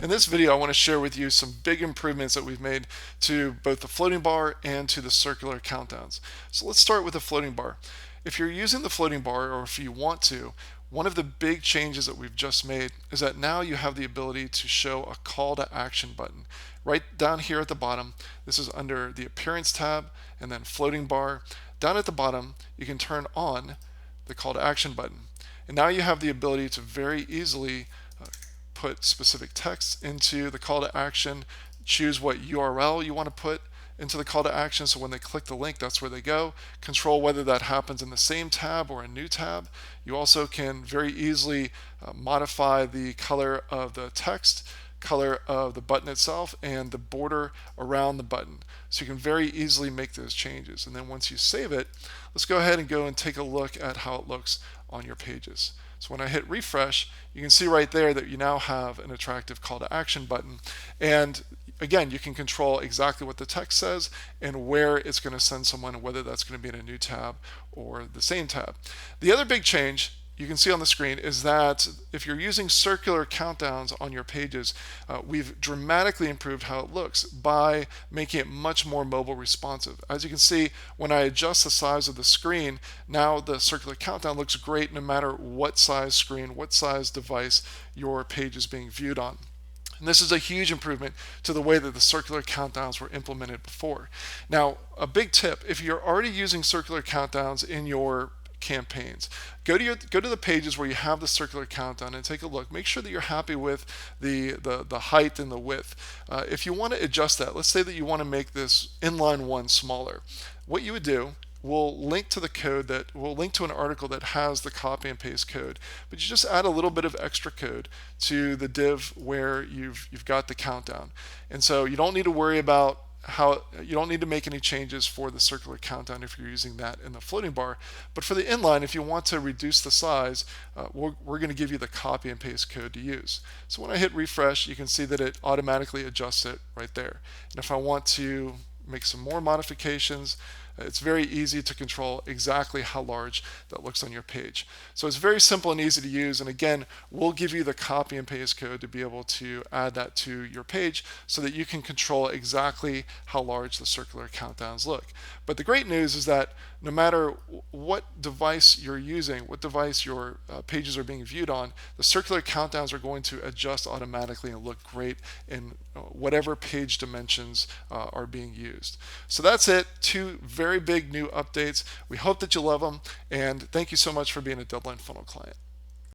In this video, I want to share with you some big improvements that we've made to both the floating bar and to the circular countdowns. So let's start with the floating bar. If you're using the floating bar, or if you want to, one of the big changes that we've just made is that now you have the ability to show a call to action button. Right down here at the bottom, this is under the Appearance tab and then Floating Bar. Down at the bottom, you can turn on the call to action button. And now you have the ability to very easily put specific text into the call to action, choose what URL you want to put into the call to action, so when they click the link, that's where they go. Control whether that happens in the same tab or a new tab. You also can very easily modify the color of the text, color of the button itself, and the border around the button. So you can very easily make those changes. And then once you save it, let's go ahead and go and take a look at how it looks on your pages. So when I hit refresh, you can see right there that you now have an attractive call to action button. And again, you can control exactly what the text says and where it's going to send someone, whether that's going to be in a new tab or the same tab. The other big change you can see on the screen is that if you're using circular countdowns on your pages, we've dramatically improved how it looks by making it much more mobile responsive. As you can see, when I adjust the size of the screen, now the circular countdown looks great no matter what size screen, what size device your page is being viewed on. And this is a huge improvement to the way that the circular countdowns were implemented before. Now, a big tip, if you're already using circular countdowns in your campaigns, go to the pages where you have the circular countdown and take a look. Make sure that you're happy with the height and the width. If you want to adjust that, let's say that you want to make this inline one smaller. What you would do, we'll link to the code that we'll link to an article that has the copy and paste code, but you just add a little bit of extra code to the div where you've got the countdown. And so you don't need to worry about you don't need to make any changes for the circular countdown if you're using that in the floating bar. But for the inline, if you want to reduce the size, we're going to give you the copy and paste code to use. So when I hit refresh, you can see that it automatically adjusts it right there. And if I want to make some more modifications, it's very easy to control exactly how large that looks on your page. So it's very simple and easy to use. And again, we'll give you the copy and paste code to be able to add that to your page so that you can control exactly how large the circular countdowns look. But the great news is that no matter what device you're using, what device your pages are being viewed on, the circular countdowns are going to adjust automatically and look great in whatever page dimensions are being used. So that's it. Two very big new updates. We hope that you love them, and thank you so much for being a Deadline Funnel client.